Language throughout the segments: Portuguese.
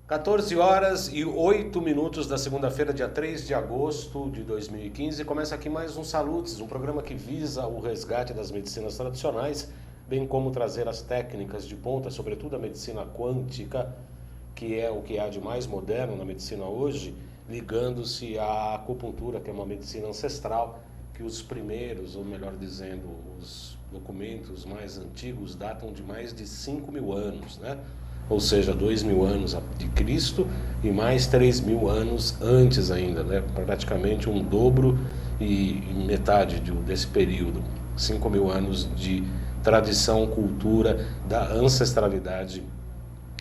14 horas e 8 minutos da segunda-feira, dia 3 de agosto de 2015. Começa aqui mais um Salutes, um programa que visa o resgate das medicinas tradicionais, bem como trazer as técnicas de ponta, sobretudo a medicina quântica, que é o que há de mais moderno na medicina hoje, ligando-se à acupuntura, que é uma medicina ancestral, que os primeiros, ou melhor dizendo, os documentos mais antigos datam de mais de 5.000 anos, né? Ou seja, 2.000 anos de Cristo e mais 3.000 anos antes ainda, né? Praticamente um dobro e metade desse período, 5.000 anos de tradição, cultura, da ancestralidade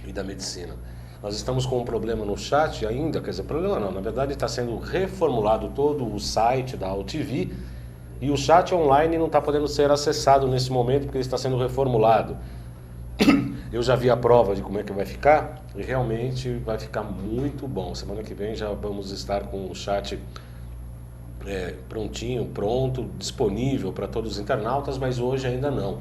e da medicina. Nós estamos com um problema no chat ainda, quer dizer, problema não, na verdade está sendo reformulado todo o site da AltV e o chat online não está podendo ser acessado nesse momento porque ele está sendo reformulado. Eu já vi a prova de como é que vai ficar e realmente vai ficar muito bom. Semana que vem já vamos estar com o chat pronto, disponível para todos os internautas, mas hoje ainda não.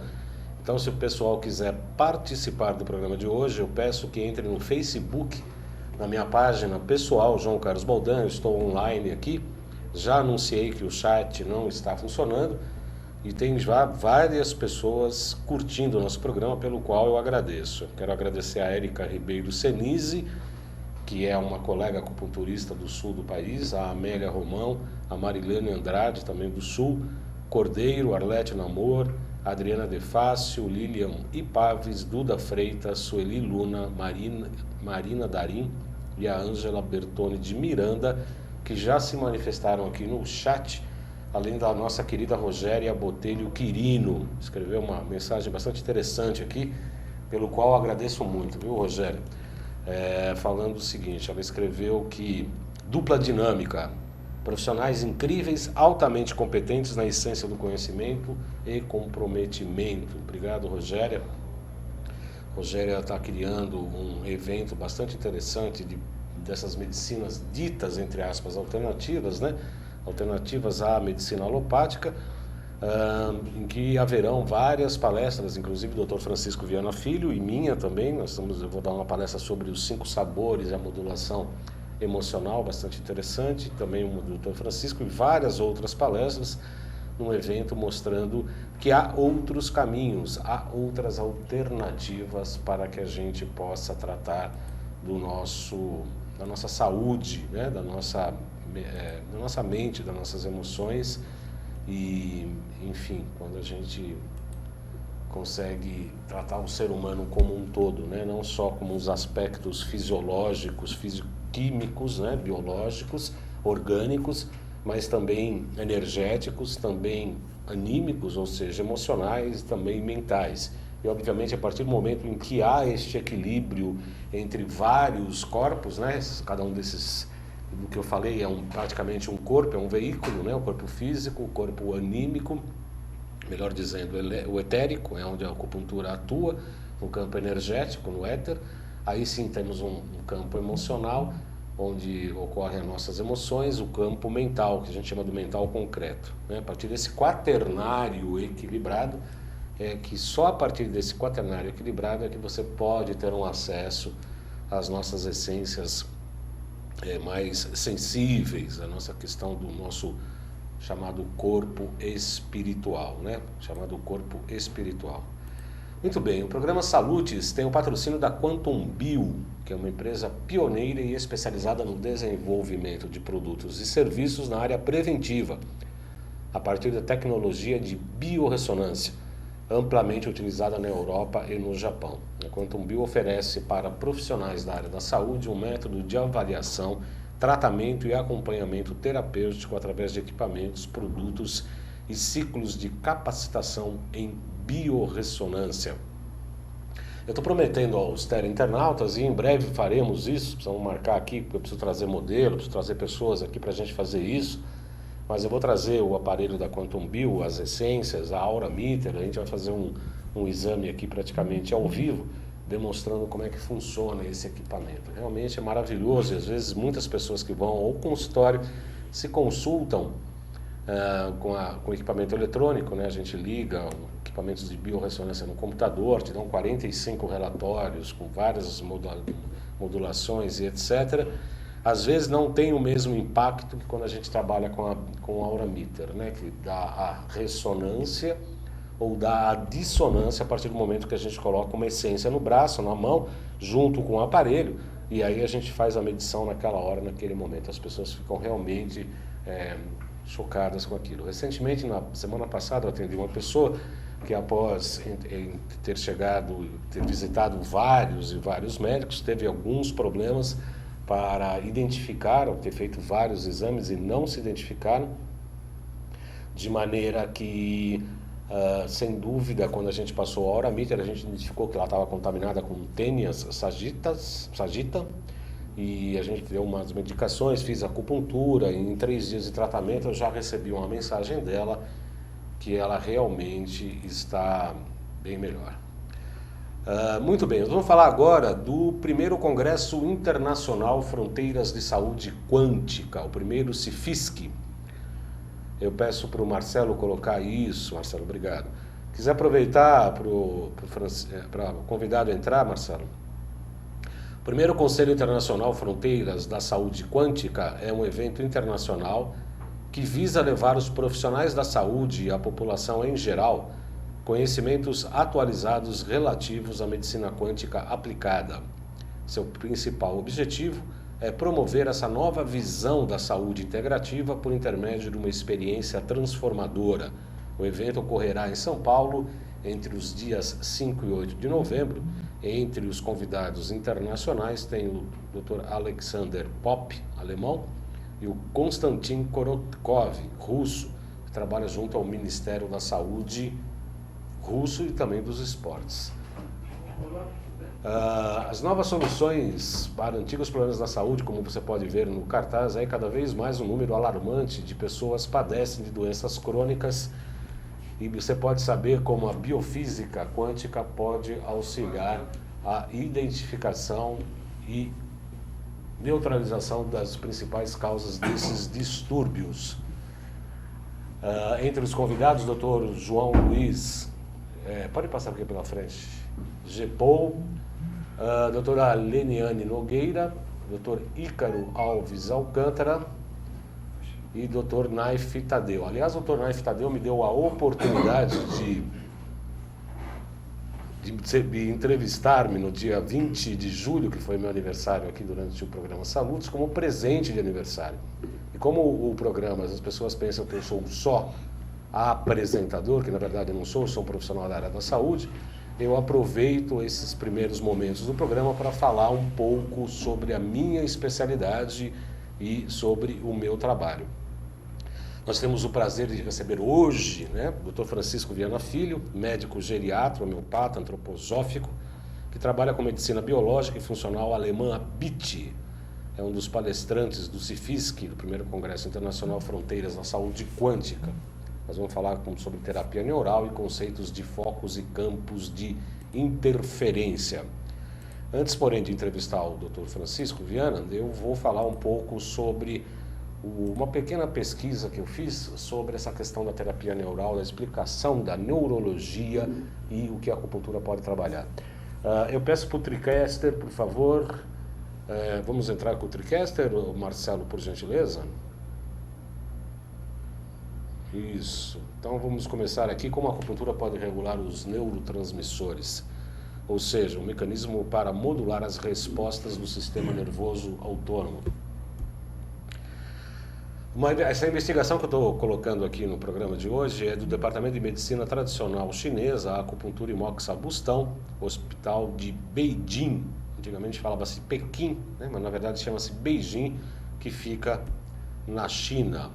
Então, se o pessoal quiser participar do programa de hoje, eu peço que entre no Facebook, na minha página pessoal, João Carlos Baldan. Eu estou online aqui, já anunciei que o chat não está funcionando, e tem já várias pessoas curtindo o nosso programa, pelo qual eu agradeço. Quero agradecer a Érica Ribeiro Senise, que é uma colega acupunturista do sul do país, a Amélia Romão, a Marilene Andrade, também do sul, Cordeiro, Arlete Namor, Adriana De Fácio, Lilian Ipaves, Duda Freitas, Sueli Luna, Marina Darim e a Ângela Bertone de Miranda, que já se manifestaram aqui no chat, além da nossa querida Rogéria Botelho Quirino, escreveu uma mensagem bastante interessante aqui, pelo qual eu agradeço muito, viu, Rogéria? Falando o seguinte, ela escreveu que dupla dinâmica, profissionais incríveis, altamente competentes na essência do conhecimento e comprometimento. Obrigado, Rogéria. Rogéria está criando um evento bastante interessante dessas medicinas ditas, entre aspas, alternativas, né? Alternativas à medicina alopática, em que haverão várias palestras, inclusive do Dr. Francisco Viana Filho e minha também. Eu vou dar uma palestra sobre os 5 sabores e a modulação emocional, bastante interessante, também uma do Dr. Francisco, e várias outras palestras num evento mostrando que há outros caminhos, há outras alternativas para que a gente possa tratar da nossa saúde, né? da nossa mente, das nossas emoções e, enfim, quando a gente consegue tratar o ser humano como um todo, né? Não só como os aspectos fisiológicos, químicos, né? Biológicos, orgânicos, mas também energéticos, também anímicos, ou seja, emocionais, também mentais. E, obviamente, a partir do momento em que há este equilíbrio entre vários corpos, né? Cada um desses, do que eu falei, praticamente um corpo, é um veículo, né? O corpo físico, o corpo anímico, melhor dizendo, o etérico, é onde a acupuntura atua, no campo energético, no éter. Aí sim temos um campo emocional, onde ocorrem as nossas emoções, o campo mental, que a gente chama do mental concreto, né? A partir desse quaternário equilibrado, que só a partir desse quaternário equilibrado é que você pode ter um acesso às nossas essências mais sensíveis, a nossa questão do nosso chamado corpo espiritual, né? Chamado corpo espiritual. Muito bem, o programa Salutes tem o patrocínio da Quantum Bio, que é uma empresa pioneira e especializada no desenvolvimento de produtos e serviços na área preventiva, a partir da tecnologia de biorressonância, amplamente utilizada na Europa e no Japão. A Quantum Bio oferece para profissionais da área da saúde um método de avaliação, tratamento e acompanhamento terapêutico através de equipamentos, produtos e ciclos de capacitação em biorressonância. Eu estou prometendo aos teleinternautas, e em breve faremos isso, precisamos marcar aqui, porque eu preciso trazer modelo, preciso trazer pessoas aqui para a gente fazer isso, mas eu vou trazer o aparelho da Quantum Bio, as essências, a Aura Meter, a gente vai fazer um exame aqui praticamente ao vivo, demonstrando como é que funciona esse equipamento. Realmente é maravilhoso, e às vezes muitas pessoas que vão ao consultório se consultam com equipamento eletrônico, né? A gente liga equipamentos de biorressonância no computador, te dão 45 relatórios com várias modulações e etc., às vezes não tem o mesmo impacto que quando a gente trabalha com o aurameter, né? Que dá a ressonância ou dá a dissonância a partir do momento que a gente coloca uma essência no braço, na mão, junto com o aparelho, e aí a gente faz a medição naquela hora, naquele momento. As pessoas ficam realmente chocadas com aquilo. Recentemente, na semana passada, eu atendi uma pessoa que após ter chegado, ter visitado vários e vários médicos, teve alguns problemas para identificar, ou ter feito vários exames e não se identificaram, de maneira que, sem dúvida, quando a gente passou a aurameter, a gente identificou que ela estava contaminada com Taenia sagitta, e a gente deu umas medicações, fiz acupuntura, e em 3 dias de tratamento eu já recebi uma mensagem dela que ela realmente está bem melhor. Muito bem, nós vamos falar agora do primeiro Congresso Internacional Fronteiras de Saúde Quântica, o primeiro CIFISC. Eu peço para o Marcelo colocar isso. Marcelo, obrigado. Quiser aproveitar para o convidado entrar, Marcelo? O primeiro Conselho Internacional Fronteiras da Saúde Quântica é um evento internacional que visa levar os profissionais da saúde e a população em geral conhecimentos atualizados relativos à medicina quântica aplicada. Seu principal objetivo é promover essa nova visão da saúde integrativa por intermédio de uma experiência transformadora. O evento ocorrerá em São Paulo entre os dias 5 e 8 de novembro. Entre os convidados internacionais tem o Dr. Alexander Popp, alemão, e o Konstantin Korotkov, russo, que trabalha junto ao Ministério da Saúde russo e também dos esportes. As novas soluções para antigos problemas da saúde, como você pode ver no cartaz, aí cada vez mais um número alarmante de pessoas padecem de doenças crônicas, e você pode saber como a biofísica quântica pode auxiliar a identificação e neutralização das principais causas desses distúrbios. Entre os convidados, Dr. João Luiz, pode passar aqui pela frente, Gepou, doutora Leniane Nogueira, Dr. Ícaro Alves Alcântara e Dr. Naif Tadeu. Aliás, o Dr. Naif Tadeu me deu a oportunidade de entrevistar-me no dia 20 de julho, que foi meu aniversário aqui durante o programa Saludos, como presente de aniversário. E como o programa, as pessoas pensam que eu sou só apresentador, que na verdade eu não sou, sou um profissional da área da saúde, eu aproveito esses primeiros momentos do programa para falar um pouco sobre a minha especialidade e sobre o meu trabalho. Nós temos o prazer de receber hoje, o Dr. Francisco Viana Filho, médico geriatra, homeopata, antroposófico, que trabalha com medicina biológica e funcional alemã BIT. É um dos palestrantes do CIFISC, do primeiro Congresso Internacional Fronteiras da Saúde Quântica. Nós vamos falar sobre terapia neural e conceitos de focos e campos de interferência. Antes, porém, de entrevistar o Dr. Francisco Viana, eu vou falar um pouco sobre uma pequena pesquisa que eu fiz sobre essa questão da terapia neural, da explicação da neurologia e o que a acupuntura pode trabalhar. Eu peço para o TriCaster, por favor, vamos entrar com o TriCaster, Marcelo, por gentileza? Isso. Então vamos começar aqui como a acupuntura pode regular os neurotransmissores, ou seja, um mecanismo para modular as respostas do sistema nervoso autônomo. Essa investigação que eu estou colocando aqui no programa de hoje é do Departamento de Medicina Tradicional Chinesa, a Acupuntura e Moxa Bustão, Hospital de Beijing. Antigamente falava-se Pequim, mas na verdade chama-se Beijing, que fica na China.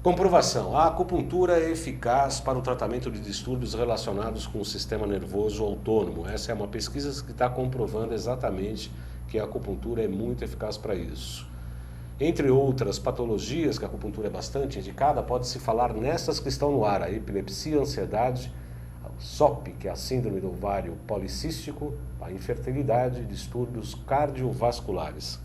Comprovação. A acupuntura é eficaz para o tratamento de distúrbios relacionados com o sistema nervoso autônomo. Essa é uma pesquisa que está comprovando exatamente que a acupuntura é muito eficaz para isso. Entre outras patologias que a acupuntura é bastante indicada, pode-se falar nessas que estão no ar: a epilepsia, a ansiedade, a SOP, que é a síndrome do ovário policístico, a infertilidade, distúrbios cardiovasculares.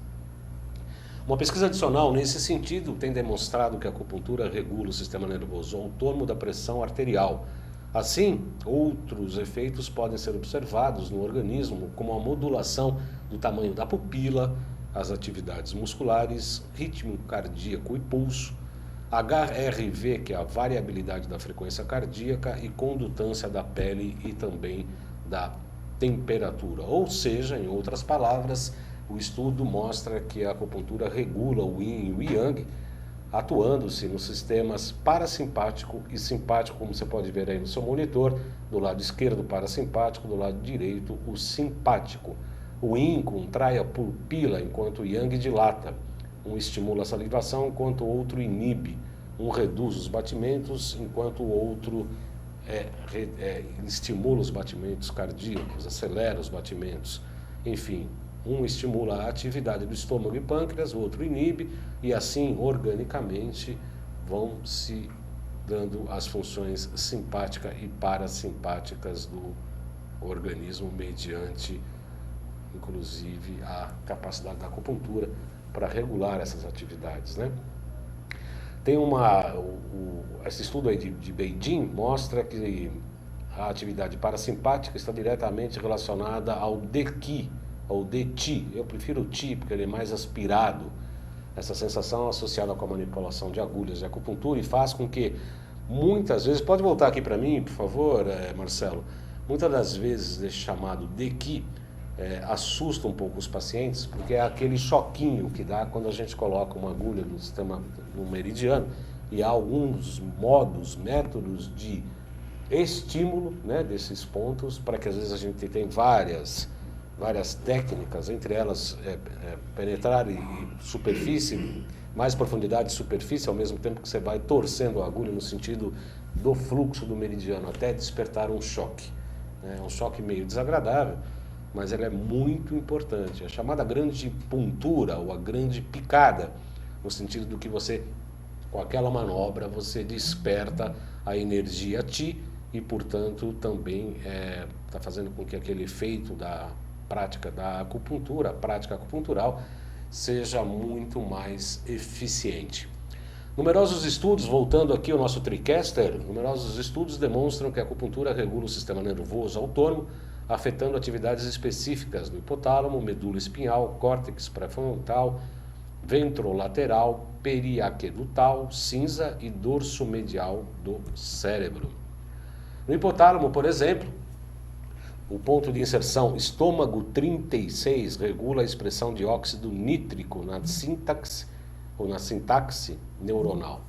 Uma pesquisa adicional nesse sentido tem demonstrado que a acupuntura regula o sistema nervoso autônomo da pressão arterial, Assim, outros efeitos podem ser observados no organismo, como a modulação do tamanho da pupila, as atividades musculares, ritmo cardíaco e pulso, HRV, que é a variabilidade da frequência cardíaca, e condutância da pele e também da temperatura. Ou seja, em outras palavras, o estudo mostra que a acupuntura regula o yin e o yang, atuando-se nos sistemas parasimpático e simpático, como você pode ver aí no seu monitor, do lado esquerdo o parasimpático, do lado direito o simpático. O yin contrai a pupila enquanto o yang dilata. Um estimula a salivação enquanto o outro inibe. Um reduz os batimentos enquanto o outro estimula os batimentos cardíacos, acelera os batimentos. Enfim, um estimula a atividade do estômago e pâncreas, o outro inibe, e assim, organicamente, vão se dando as funções simpática e parasimpáticas do organismo mediante, inclusive, a capacidade da acupuntura para regular essas atividades, né? Tem esse estudo aí de Beijing mostra que a atividade parasimpática está diretamente relacionada ao Qi, ou Qi. Eu prefiro o Qi porque ele é mais aspirado. Essa sensação associada com a manipulação de agulhas de acupuntura e faz com que muitas vezes, pode voltar aqui para mim, por favor, Marcelo, muitas das vezes esse chamado Qi assusta um pouco os pacientes, porque é aquele choquinho que dá quando a gente coloca uma agulha no sistema, no meridiano, e há alguns métodos de estímulo, né, desses pontos, para que às vezes a gente tem várias técnicas, entre elas penetrar em superfície, mais profundidade de superfície, ao mesmo tempo que você vai torcendo a agulha no sentido do fluxo do meridiano, até despertar um choque. É um choque meio desagradável, mas ela é muito importante. A chamada grande puntura ou a grande picada, no sentido do que você, com aquela manobra, você desperta a energia Qi e, portanto, também está fazendo com que aquele efeito da prática da acupuntura, a prática acupuntural, seja muito mais eficiente. Numerosos estudos, voltando aqui ao nosso TriCaster, numerosos estudos demonstram que a acupuntura regula o sistema nervoso autônomo, afetando atividades específicas do hipotálamo, medula espinhal, córtex pré-frontal, ventrolateral, periaquedutal, cinza e dorso medial do cérebro. No hipotálamo, por exemplo, o ponto de inserção estômago 36 regula a expressão de óxido nítrico na sintaxe neuronal.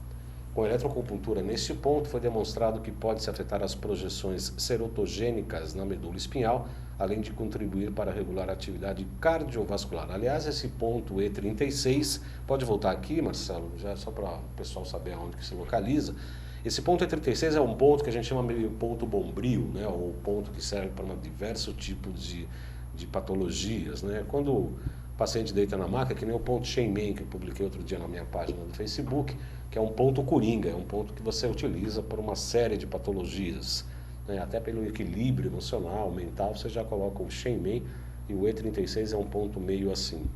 Com a eletroacupuntura neste ponto, foi demonstrado que pode-se afetar as projeções serotogênicas na medula espinhal, além de contribuir para regular a atividade cardiovascular. Aliás, esse ponto E36, pode voltar aqui, Marcelo, já só para o pessoal saber onde que se localiza. Esse ponto E36 é um ponto que a gente chama de ponto bombril, né, ou ponto que serve para diversos tipos de patologias, né? Quando o paciente deita na maca, que nem o ponto Shenmen, que eu publiquei outro dia na minha página do Facebook, que é um ponto coringa, é um ponto que você utiliza para uma série de patologias, né? Até pelo equilíbrio emocional, mental, você já coloca o Shenmen, e o E36 é um ponto meio assim,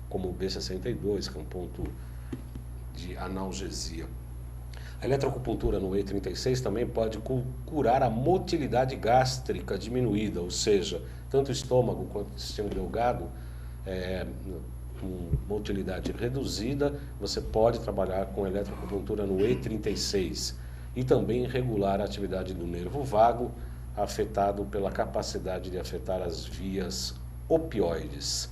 como o B62, que é um ponto de analgesia. A eletroacupuntura no E36 também pode curar a motilidade gástrica diminuída, ou seja, tanto o estômago quanto o intestino delgado, com motilidade reduzida, você pode trabalhar com eletroacupuntura no E36 e também regular a atividade do nervo vago, afetado pela capacidade de afetar as vias opioides.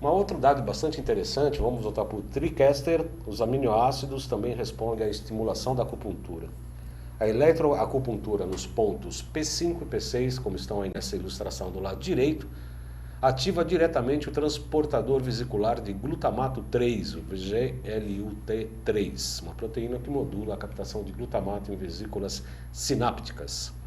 Um outro dado bastante interessante, vamos voltar para o TriCaster, os aminoácidos também respondem à estimulação da acupuntura. A eletroacupuntura nos pontos P5 e P6, como estão aí nessa ilustração do lado direito, ativa diretamente o transportador vesicular de glutamato 3, o VGLUT3, uma proteína que modula a captação de glutamato em vesículas sinápticas.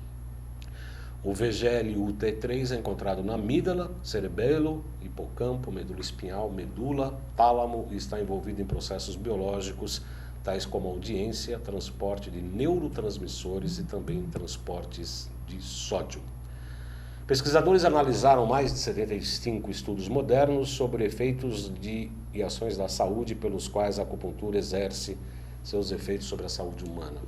O VGLUT3 é encontrado na amígdala, cerebelo, hipocampo, medula espinhal, medula, tálamo e está envolvido em processos biológicos tais como audiência, transporte de neurotransmissores e também transportes de sódio. Pesquisadores analisaram mais de 75 estudos modernos sobre efeitos e ações da saúde pelos quais a acupuntura exerce seus efeitos sobre a saúde humana.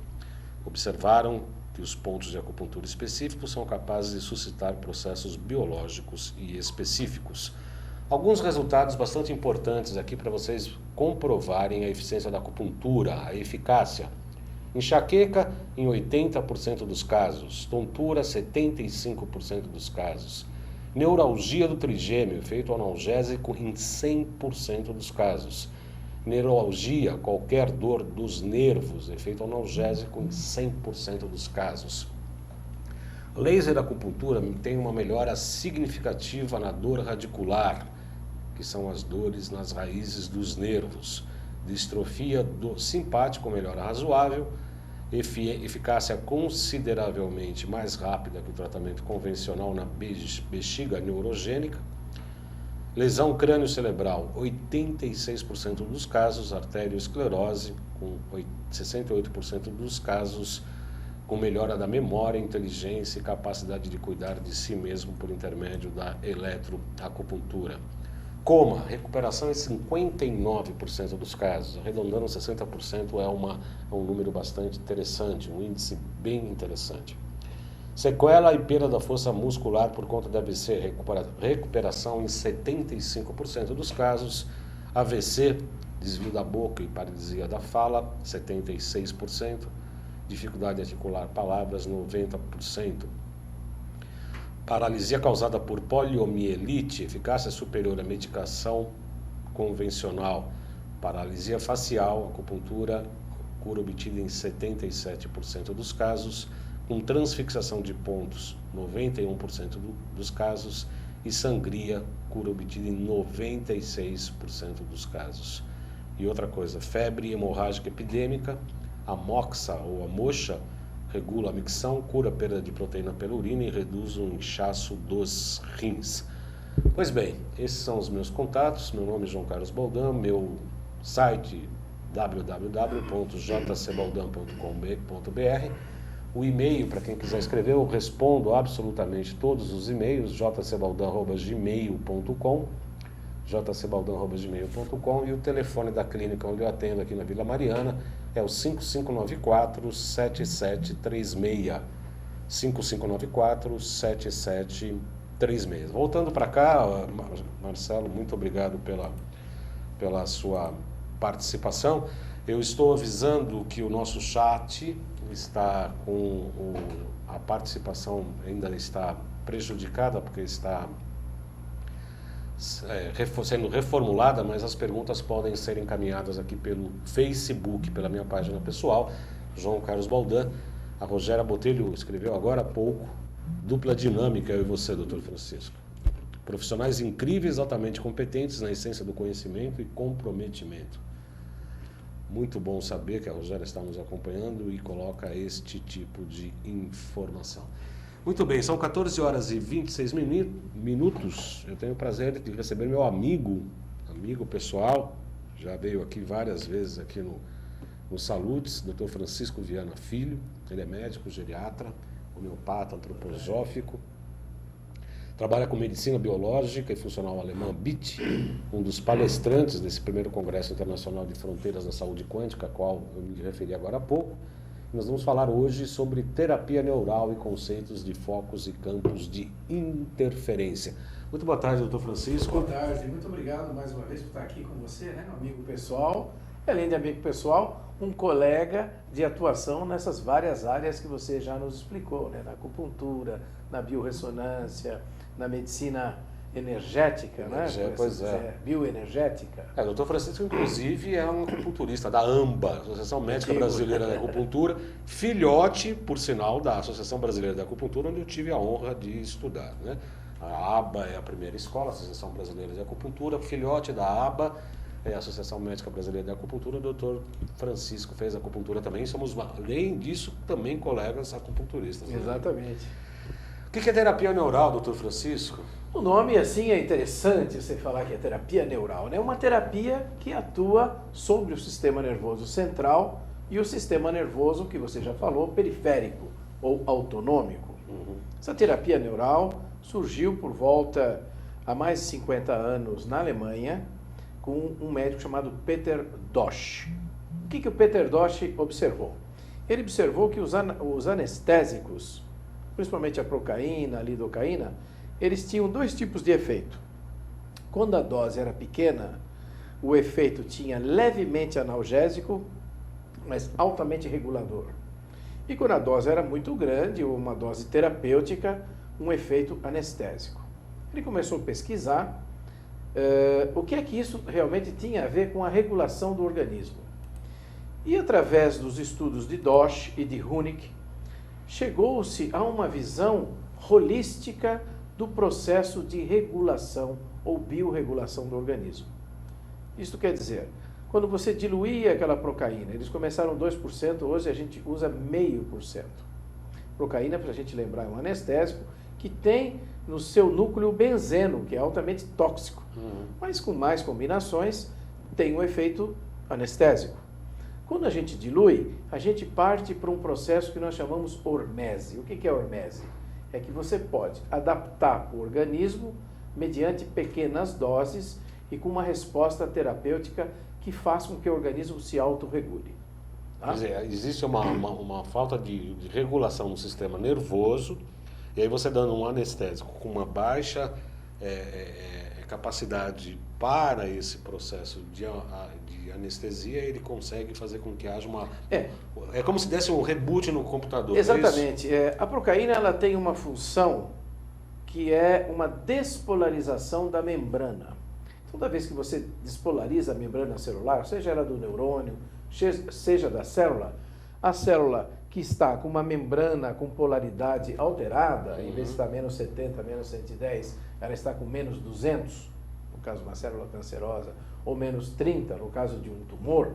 Observaram que os pontos de acupuntura específicos são capazes de suscitar processos biológicos e específicos. Alguns resultados bastante importantes aqui para vocês comprovarem a eficiência da acupuntura, a eficácia. Enxaqueca em 80% dos casos, tontura 75% dos casos, neuralgia do trigêmeo, efeito analgésico em 100% dos casos, neuralgia, qualquer dor dos nervos, efeito analgésico em 100% dos casos. Laser acupuntura tem uma melhora significativa na dor radicular, que são as dores nas raízes dos nervos. Distrofia do simpático, melhora razoável, eficácia consideravelmente mais rápida que o tratamento convencional na bexiga neurogênica. Lesão crânio-cerebral, 86% dos casos, arteriosclerose, com 68% dos casos, com melhora da memória, inteligência e capacidade de cuidar de si mesmo por intermédio da eletroacupuntura. Coma, recuperação em 59% dos casos, arredondando 60% é um número bastante interessante, um índice bem interessante. Sequela e perda da força muscular por conta da AVC, recuperação em 75% dos casos. AVC, desvio da boca e paralisia da fala, 76%. Dificuldade de articular palavras, 90%. Paralisia causada por poliomielite, eficácia superior à medicação convencional. Paralisia facial, acupuntura, cura obtida em 77% dos casos. Com transfixação de pontos, 91% dos casos, e sangria, cura obtida em 96% dos casos. E outra coisa, febre hemorrágica epidêmica, a moxa ou a moxa, regula a micção, cura a perda de proteína pela urina e reduz o inchaço dos rins. Pois bem, esses são os meus contatos, meu nome é João Carlos Baldan, meu site www.jcbaldan.com.br. O e-mail, para quem quiser escrever, eu respondo absolutamente todos os e-mails, jcbaldan@gmail.com, jcbaldan@gmail.com, e o telefone da clínica onde eu atendo aqui na Vila Mariana é o 5594-7736, 5594-7736. Voltando para cá, Marcelo, muito obrigado pela sua participação. Eu estou avisando que o nosso chat está a participação ainda está prejudicada, porque está sendo reformulada, mas as perguntas podem ser encaminhadas aqui pelo Facebook, pela minha página pessoal, João Carlos Baldan. A Rogéria Botelho escreveu agora há pouco, dupla dinâmica, eu e você, doutor Francisco. Profissionais incríveis, altamente competentes na essência do conhecimento e comprometimento. Muito bom saber que a Rogéria está nos acompanhando e coloca este tipo de informação. Muito bem, são 14 horas e 26 minutos. Eu tenho o prazer de receber meu amigo pessoal, já veio aqui várias vezes aqui no Salutes, Dr. Francisco Viana Filho. Ele é médico, geriatra, homeopata, antroposófico. Trabalha com medicina biológica e funcional alemã BIT, um dos palestrantes desse primeiro Congresso Internacional de Fronteiras da Saúde Quântica, a qual eu me referi agora há pouco. Nós vamos falar hoje sobre terapia neural e conceitos de focos e campos de interferência. Muito boa tarde, doutor Francisco. Boa tarde, muito obrigado mais uma vez por estar aqui com você, né? Um amigo pessoal, e além de amigo pessoal, um colega de atuação nessas várias áreas que você já nos explicou, né? Na acupuntura, na biorressonância, na medicina energética, né? Pois é. Bioenergética. O doutor Francisco, inclusive, é um acupunturista da AMBA, Associação Médica Brasileira da Acupuntura, filhote, por sinal, da Associação Brasileira da Acupuntura, onde eu tive a honra de estudar, né? A ABA é a primeira escola, a Associação Brasileira de Acupuntura, filhote da ABA é a Associação Médica Brasileira de Acupuntura, o doutor Francisco fez acupuntura também, somos, além disso, também colegas acupunturistas. Exatamente. Né? O que é terapia neural, doutor Francisco? O nome, assim, é interessante você falar que é terapia neural, né? Uma terapia que atua sobre o sistema nervoso central e o sistema nervoso, que você já falou, periférico ou autonômico. Essa terapia neural surgiu por volta há mais de 50 anos na Alemanha com um médico chamado Peter Dosch. O que o Peter Dosch observou? ele observou que os anestésicos, principalmente a procaína, a lidocaína, eles tinham dois tipos de efeito. Quando a dose era pequena, o efeito tinha levemente analgésico, mas altamente regulador. E quando a dose era muito grande, ou uma dose terapêutica, um efeito anestésico. Ele começou a pesquisar o que é que isso realmente tinha a ver com a regulação do organismo. E através dos estudos de Dosch e de Huneck, chegou-se a uma visão holística do processo de regulação ou biorregulação do organismo. Isto quer dizer, quando você diluía aquela procaína, eles começaram 2%, hoje a gente usa 0,5%. Procaína, para a gente lembrar, é um anestésico que tem no seu núcleo benzeno, que é altamente tóxico, mas com mais combinações tem um efeito anestésico. Quando a gente dilui, a gente parte para um processo que nós chamamos hormese. O que é hormese? É que você pode adaptar o organismo mediante pequenas doses e com uma resposta terapêutica que faz com que o organismo se autorregule. Tá? Quer dizer, existe uma falta de regulação no sistema nervoso, e aí você dando um anestésico com uma baixa capacidade para esse processo de anestesia, ele consegue fazer com que haja uma... É como se desse um reboot no computador. Exatamente. A procaína ela tem uma função que é uma despolarização da membrana. Toda vez que você despolariza a membrana celular, seja ela do neurônio, seja da célula, a célula que está com uma membrana com polaridade alterada, em vez de estar menos 70, menos 110, ela está com menos 200, no caso de uma célula cancerosa, ou menos 30, no caso de um tumor,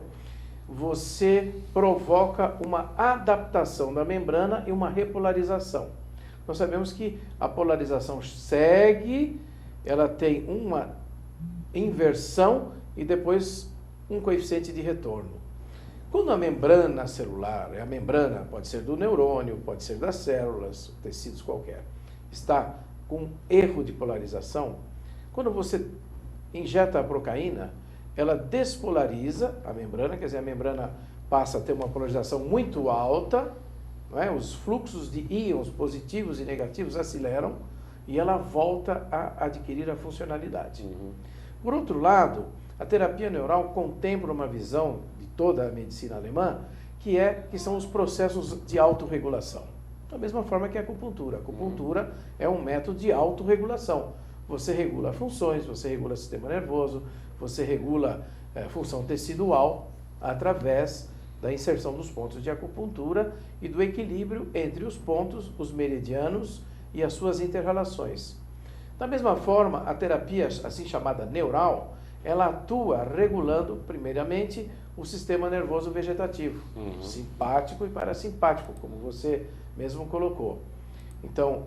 você provoca uma adaptação da membrana e uma repolarização. Nós sabemos que a polarização segue, ela tem uma inversão e depois um coeficiente de retorno. Quando a membrana celular, a membrana pode ser do neurônio, pode ser das células, tecidos qualquer, está com erro de polarização, quando você injeta a procaína, ela despolariza a membrana, quer dizer, a membrana passa a ter uma polarização muito alta, não é? Os fluxos de íons positivos e negativos aceleram e ela volta a adquirir a funcionalidade. Por outro lado, a terapia neural contempla uma visão de toda a medicina alemã, que são os processos de autorregulação. Da mesma forma que a acupuntura. A acupuntura é um método de autorregulação. Você regula funções, você regula o sistema nervoso, você regula a função tecidual através da inserção dos pontos de acupuntura e do equilíbrio entre os pontos, os meridianos e as suas interrelações. Da mesma forma, a terapia assim chamada neural, ela atua regulando, primeiramente, o sistema nervoso vegetativo, simpático e parasimpático, como você mesmo colocou. Então,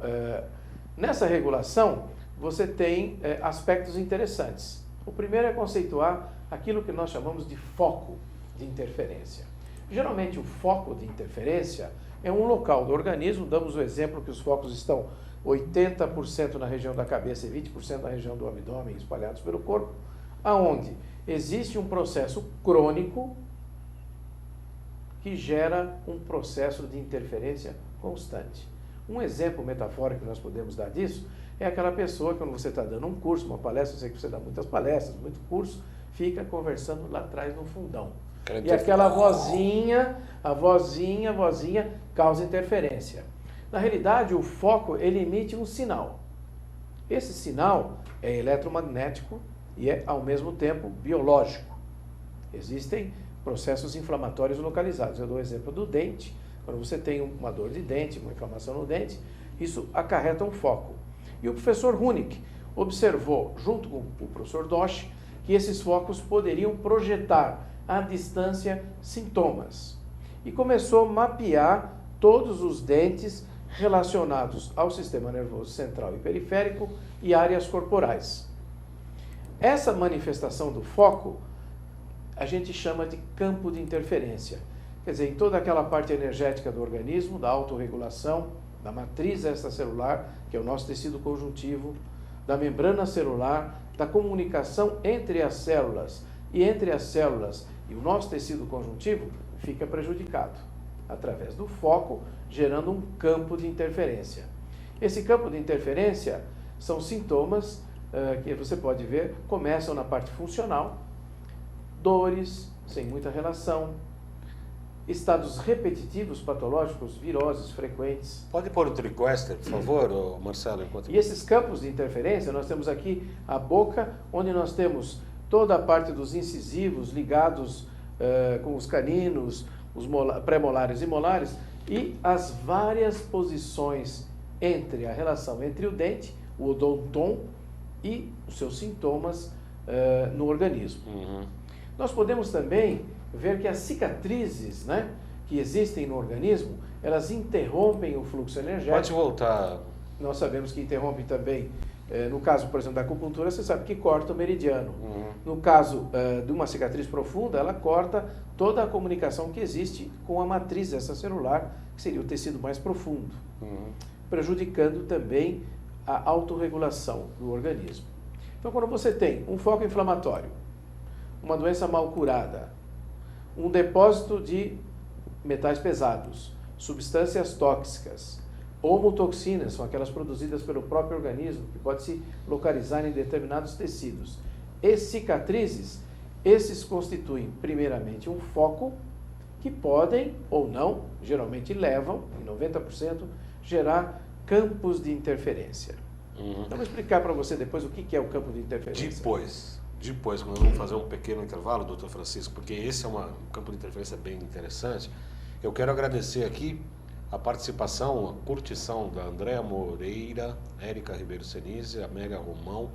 nessa regulação, você tem aspectos interessantes. O primeiro é conceituar aquilo que nós chamamos de foco de interferência. Geralmente, o foco de interferência é um local do organismo, damos o exemplo que os focos estão 80% na região da cabeça e 20% na região do abdômen, espalhados pelo corpo, aonde existe um processo crônico que gera um processo de interferência constante. Um exemplo metafórico que nós podemos dar disso é aquela pessoa que, quando você está dando um curso, uma palestra, eu sei que você dá muitas palestras, muito curso, fica conversando lá atrás no fundão. E aquela vozinha, a vozinha causa interferência. Na realidade, o foco, ele emite um sinal. Esse sinal é eletromagnético e é, ao mesmo tempo, biológico. Existem processos inflamatórios localizados. Eu dou o exemplo do dente. Quando você tem uma dor de dente, uma inflamação no dente, isso acarreta um foco. E o professor Huneck observou, junto com o professor Dosch, que esses focos poderiam projetar à distância sintomas. E começou a mapear todos os dentes relacionados ao sistema nervoso central e periférico e áreas corporais. Essa manifestação do foco a gente chama de campo de interferência. Quer dizer, em toda aquela parte energética do organismo, da autorregulação, da matriz extracelular, que é o nosso tecido conjuntivo, da membrana celular, da comunicação entre as células e entre as células e o nosso tecido conjuntivo, fica prejudicado. através do foco, gerando um campo de interferência. Esse campo de interferência são sintomas que você pode ver, começam na parte funcional, dores sem muita relação, estados repetitivos patológicos, viroses frequentes. Pode pôr o TriQuester, por favor, Marcelo? E esses campos de interferência, nós temos aqui a boca, onde nós temos toda a parte dos incisivos ligados com os caninos, os pré-molares e molares, e as várias posições entre a relação entre o dente, o odontom, e os seus sintomas no organismo. Nós podemos também ver que as cicatrizes, né, que existem no organismo, elas interrompem o fluxo energético. Pode voltar. Nós sabemos que interrompe também, no caso, por exemplo, da acupuntura, você sabe que corta o meridiano. No caso de uma cicatriz profunda, ela corta toda a comunicação que existe com a matriz extracelular, que seria o tecido mais profundo, prejudicando também a autorregulação do organismo. Então, quando você tem um foco inflamatório, uma doença mal curada, um depósito de metais pesados, substâncias tóxicas, homotoxinas, são aquelas produzidas pelo próprio organismo, que pode se localizar em determinados tecidos, e cicatrizes, esses constituem, primeiramente, um foco que podem ou não, geralmente levam, em 90%, gerar campos de interferência. Então, vou explicar para você depois o que é o campo de interferência. Depois, quando vamos fazer um pequeno intervalo, doutor Francisco, porque esse é um campo de interferência bem interessante, eu quero agradecer aqui a participação, a curtição da Andréa Moreira, Érica Ribeiro Senise, Amélia Romão,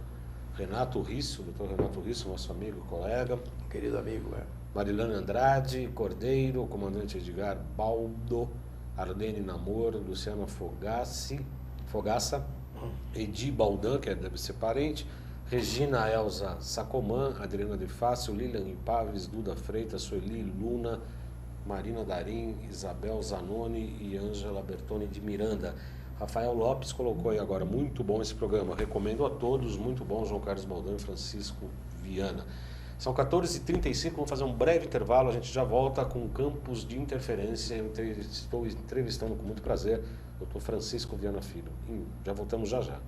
Renato Risso, doutor Renato Risso, nosso amigo, colega. Querido amigo, Marilane Andrade, Cordeiro, comandante Edgar Baldo, Arlene Namor, Luciana Fogaça, Edi Baldan, que deve ser parente, Regina Elza Sacomã, Adriana De Fácil, Lilian Ipaves, Duda Freitas, Sueli Luna, Marina Darim, Isabel Zanoni e Ângela Bertoni de Miranda. Rafael Lopes colocou aí agora, muito bom esse programa, recomendo a todos, muito bom, João Carlos Baldan e Francisco Viana. São 14h35, vamos fazer um breve intervalo, a gente já volta com campos de interferência. Eu estou entrevistando com muito prazer o Dr. Francisco Viana Filho. Já voltamos já.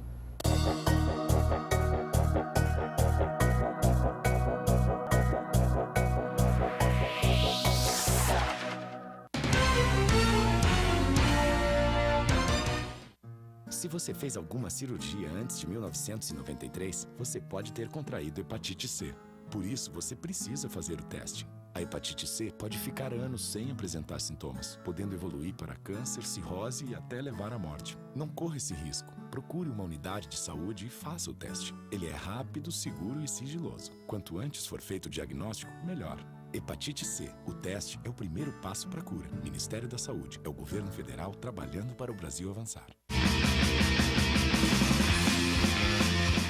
Se você fez alguma cirurgia antes de 1993, você pode ter contraído hepatite C. Por isso, você precisa fazer o teste. A hepatite C pode ficar anos sem apresentar sintomas, podendo evoluir para câncer, cirrose e até levar à morte. Não corra esse risco. Procure uma unidade de saúde e faça o teste. Ele é rápido, seguro e sigiloso. Quanto antes for feito o diagnóstico, melhor. Hepatite C. O teste é o primeiro passo para a cura. Ministério da Saúde. É o governo federal trabalhando para o Brasil avançar.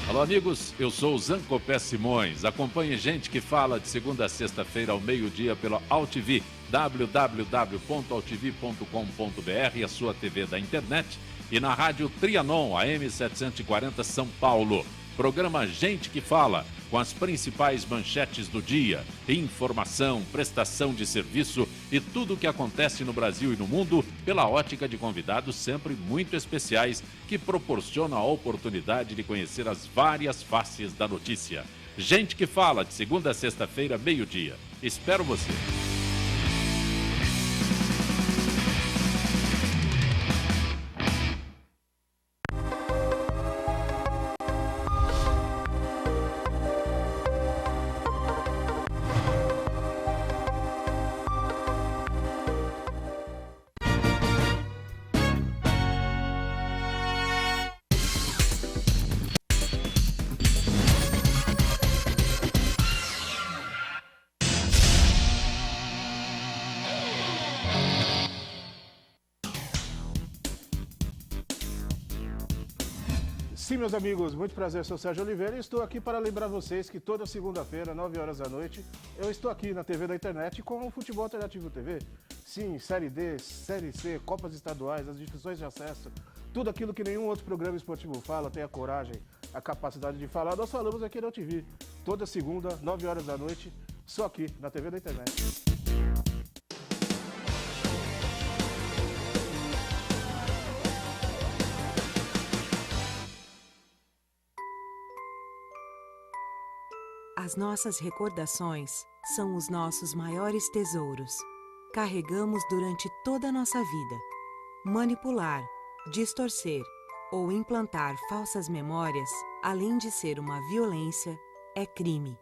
Alô, amigos, eu sou o Zancopé Simões. Acompanhe Gente que Fala de segunda a sexta-feira ao meio-dia pela AltV, www.altv.com.br, a sua TV da internet, e na rádio Trianon, AM 740 São Paulo. Programa Gente que Fala, com as principais manchetes do dia, informação, prestação de serviço e tudo o que acontece no Brasil e no mundo pela ótica de convidados sempre muito especiais que proporcionam a oportunidade de conhecer as várias faces da notícia. Gente que Fala, de segunda a sexta-feira, meio-dia. Espero você. Sim, meus amigos, muito prazer, sou Sérgio Oliveira e estou aqui para lembrar vocês que toda segunda-feira, 9 horas da noite, eu estou aqui na TV da internet com o Futebol Alternativo TV. Sim, Série D, Série C, Copas Estaduais, as divisões de acesso, tudo aquilo que nenhum outro programa esportivo fala, tem a coragem, a capacidade de falar, nós falamos aqui na TV. Toda segunda, 9 horas da noite, só aqui na TV da internet. As nossas recordações são os nossos maiores tesouros. Carregamos durante toda a nossa vida. Manipular, distorcer ou implantar falsas memórias, além de ser uma violência, é crime.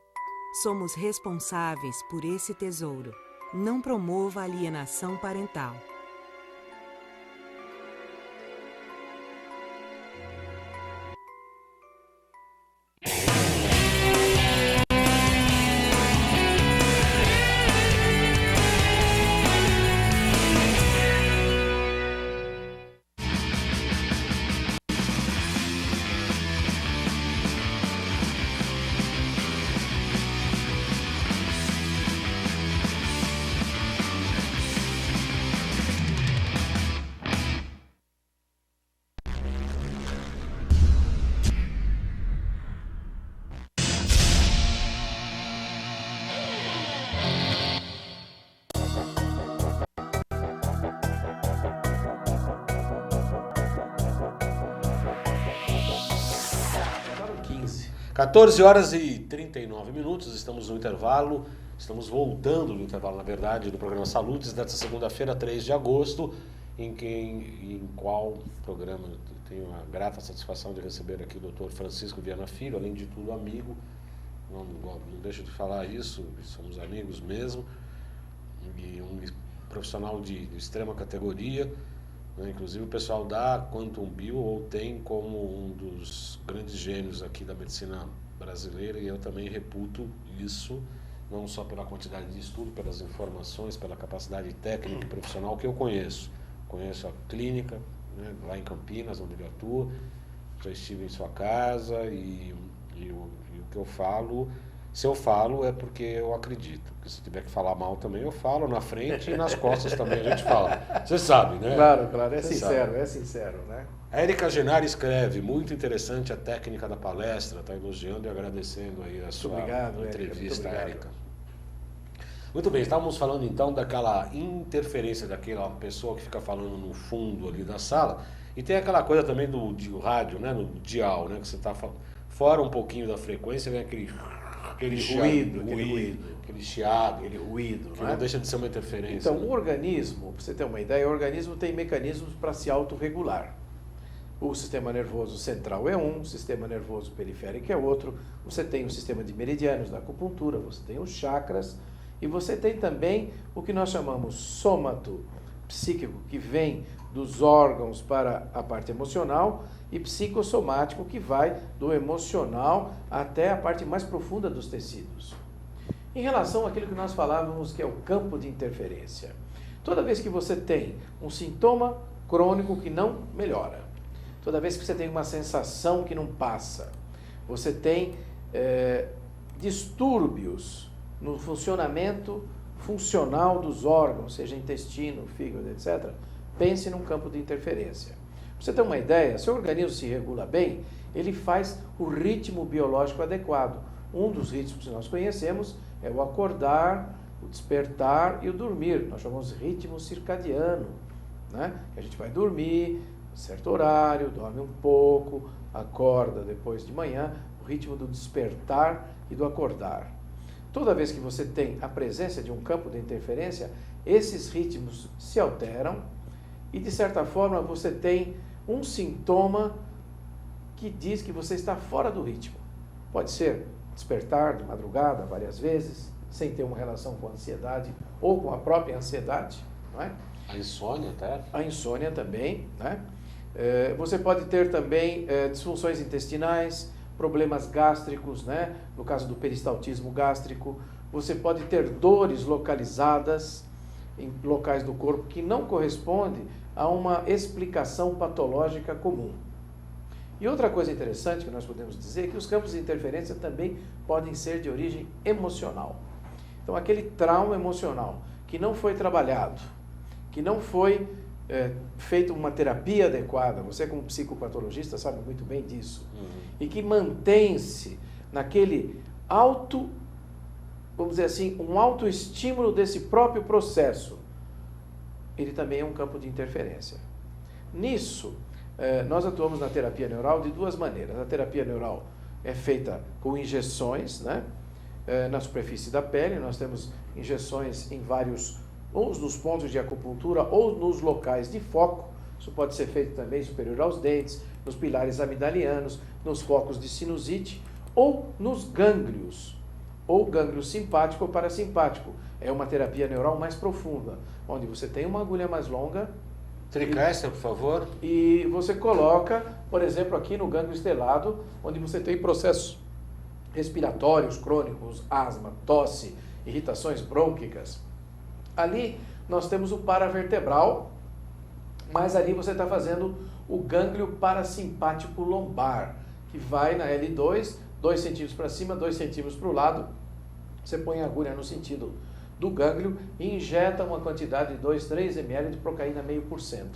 Somos responsáveis por esse tesouro. Não promova alienação parental. Quinze. 14 horas e 39 minutos, estamos no intervalo, estamos voltando no intervalo, na verdade, do programa Saludes, desta segunda-feira, 3 de agosto, em qual programa eu tenho a grata satisfação de receber aqui o Dr. Francisco Viana Filho, além de tudo amigo, não deixo de falar isso, somos amigos mesmo, e um profissional de extrema categoria, né? Inclusive o pessoal da Quantum Bio ou tem como um dos grandes gênios aqui da medicina brasileira, e eu também reputo isso, não só pela quantidade de estudo, pelas informações, pela capacidade técnica e profissional que eu conheço. Conheço a clínica, né, lá em Campinas, onde ele atua, já estive em sua casa e o que eu falo, se eu falo é porque eu acredito. Porque se tiver que falar mal também, eu falo na frente e nas costas também a gente fala. Você sabe, né? Claro, é Você sincero, sabe. é sincero, né? A Érica Genari escreve, muito interessante a técnica da palestra, está elogiando e agradecendo aí a sua obrigado, entrevista, Érica, muito Érica. Muito bem, estávamos falando então daquela interferência daquela pessoa que fica falando no fundo ali da sala, e tem aquela coisa também do rádio, né, no dial, né, que você está fora um pouquinho da frequência, vem aquele ruído, aquele chiado, aquele ruído, que né? não deixa de ser uma interferência. Então, né? o organismo, para você ter uma ideia, o organismo tem mecanismos para se autorregular. O sistema nervoso central é um, o sistema nervoso periférico é outro, você tem o sistema de meridianos da acupuntura, você tem os chakras, e você tem também o que nós chamamos sômato psíquico, que vem dos órgãos para a parte emocional, e psicossomático, que vai do emocional até a parte mais profunda dos tecidos. Em relação àquilo que nós falávamos que é o campo de interferência, toda vez que você tem um sintoma crônico que não melhora, toda vez que você tem uma sensação que não passa, você tem distúrbios no funcionamento funcional dos órgãos, seja intestino, fígado, etc., pense num campo de interferência. Para você ter uma ideia, se o organismo se regula bem, ele faz o ritmo biológico adequado. Um dos ritmos que nós conhecemos é o acordar, o despertar e o dormir. Nós chamamos de ritmo circadiano, né? A gente vai dormir a certo horário, dorme um pouco, acorda depois de manhã, o ritmo do despertar e do acordar. Toda vez que você tem a presença de um campo de interferência, esses ritmos se alteram e, de certa forma, você tem um sintoma que diz que você está fora do ritmo. Pode ser despertar de madrugada várias vezes, sem ter uma relação com a ansiedade ou com a própria ansiedade, não é? A insônia até? A insônia também, né? Você pode ter também disfunções intestinais, problemas gástricos, né? No caso do peristaltismo gástrico, você pode ter dores localizadas em locais do corpo que não corresponde a uma explicação patológica comum. E outra coisa interessante que nós podemos dizer é que os campos de interferência também podem ser de origem emocional. Então, aquele trauma emocional que não foi trabalhado, que não foi feita uma terapia adequada, você como psicopatologista sabe muito bem disso, e que mantém-se naquele vamos dizer assim, um autoestímulo desse próprio processo, ele também é um campo de interferência. Nisso, nós atuamos na terapia neural de duas maneiras. A terapia neural é feita com injeções, né? na superfície da pele, nós temos injeções em vários, ou nos pontos de acupuntura, ou nos locais de foco. Isso pode ser feito também superior aos dentes, nos pilares amidalianos, nos focos de sinusite, ou nos gânglios, ou gânglio simpático ou parasimpático. É uma terapia neural mais profunda, onde você tem uma agulha mais longa. Tricastra, por favor. E você coloca, por exemplo, aqui no gânglio estelado, onde você tem processos respiratórios crônicos, asma, tosse, irritações brônquicas. Ali nós temos o paravertebral, mas ali você está fazendo o gânglio parasimpático lombar, que vai na L2, 2 centímetros para cima, 2 centímetros para o lado. Você põe a agulha no sentido do gânglio e injeta uma quantidade de 2, 3 ml de procaína 0,5%.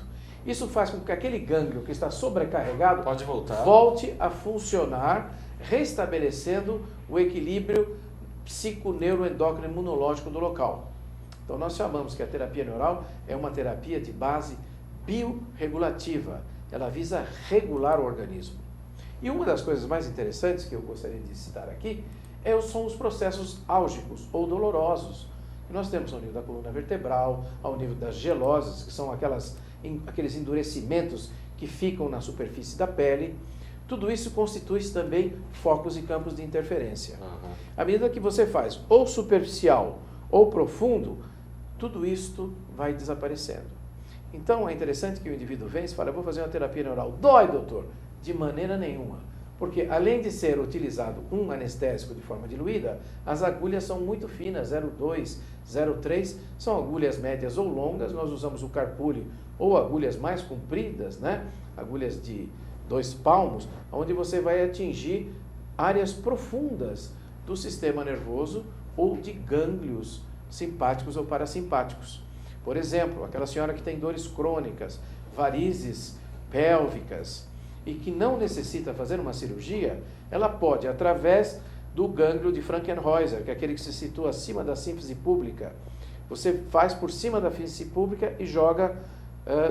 Isso faz com que aquele gânglio que está sobrecarregado Pode voltar. volte a funcionar, restabelecendo o equilíbrio psiconeuroendócrino imunológico do local. Então nós chamamos que a terapia neural é uma terapia de base biorregulativa. Ela visa regular o organismo. E uma das coisas mais interessantes que eu gostaria de citar aqui são os processos álgicos ou dolorosos que nós temos ao nível da coluna vertebral, ao nível das gelosas, que são aqueles endurecimentos que ficam na superfície da pele. Tudo isso constitui também focos e campos de interferência. À medida que você faz ou superficial ou profundo, tudo isto vai desaparecendo. Então é interessante que o indivíduo vem e fala: eu vou fazer uma terapia neural. Dói, doutor? De maneira nenhuma. Porque além de ser utilizado um anestésico de forma diluída, as agulhas são muito finas, 0,2, 0,3, são agulhas médias ou longas. Nós usamos o carpúlio ou agulhas mais compridas, né? Agulhas de 2 palmos, onde você vai atingir áreas profundas do sistema nervoso ou de gânglios simpáticos ou parasimpáticos. Por exemplo, aquela senhora que tem dores crônicas, varizes pélvicas e que não necessita fazer uma cirurgia, ela pode, através do gânglio de Frankenhäuser, que é aquele que se situa acima da sínfise pública, você faz por cima da sínfise pública e joga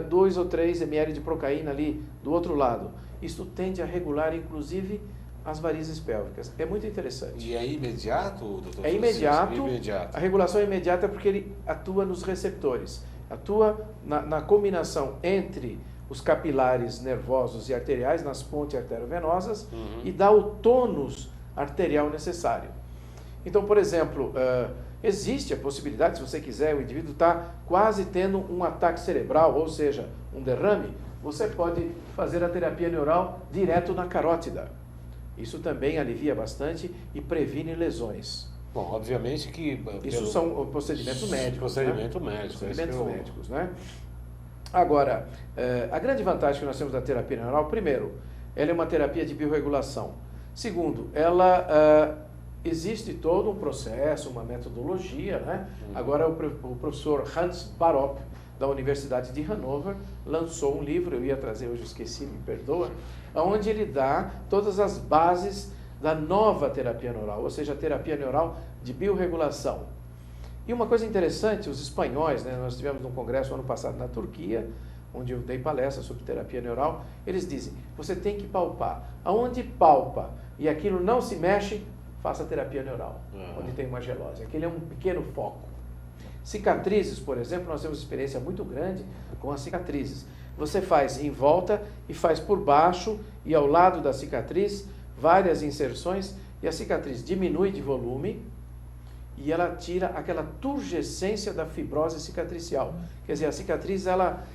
2 ou 3 ml de procaína ali do outro lado. Isso tende a regular, inclusive, as varizes pélvicas. É muito interessante. E é imediato, doutor? É imediato. Imediato. A regulação é imediata porque ele atua nos receptores. Atua na combinação entre os capilares nervosos e arteriais, nas pontes arteriovenosas, e dá o tônus arterial necessário. Então, por exemplo, existe a possibilidade, se você quiser, o indivíduo está quase tendo um ataque cerebral, ou seja, um derrame, você pode fazer a terapia neural direto na carótida. Isso também alivia bastante e previne lesões. Bom, obviamente que... Isso são procedimentos médicos. Procedimento médico. Procedimentos médicos, né? Agora, a grande vantagem que nós temos da terapia neural, primeiro, ela é uma terapia de biorregulação. Segundo, ela existe todo um processo, uma metodologia, né? Agora o professor Hans Barop, da Universidade de Hannover, lançou um livro, eu ia trazer hoje, esqueci, me perdoa, onde ele dá todas as bases da nova terapia neural, ou seja, a terapia neural de biorregulação. E uma coisa interessante, os espanhóis, né, nós tivemos num congresso ano passado na Turquia, onde eu dei palestra sobre terapia neural, eles dizem, você tem que palpar. Aonde palpa e aquilo não se mexe, faça terapia neural, onde tem uma gelose. Aquele é um pequeno foco. Cicatrizes, por exemplo, nós temos experiência muito grande com as cicatrizes. Você faz em volta e faz por baixo e ao lado da cicatriz várias inserções e a cicatriz diminui de volume e ela tira aquela turgescência da fibrose cicatricial. Quer dizer, a cicatriz ela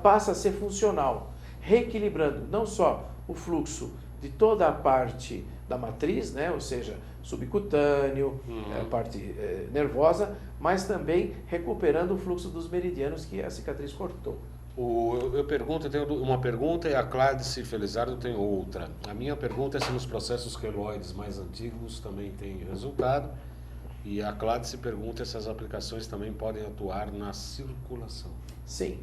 passa a ser funcional, reequilibrando não só o fluxo de toda a parte da matriz, né, ou seja, subcutâneo, a parte nervosa, mas também recuperando o fluxo dos meridianos que a cicatriz cortou. Eu pergunto, eu tenho uma pergunta e a Cláudice Felizardo tem outra. A minha pergunta é se nos processos queloides mais antigos também tem resultado. E a Cláudice pergunta se as aplicações também podem atuar na circulação. Sim.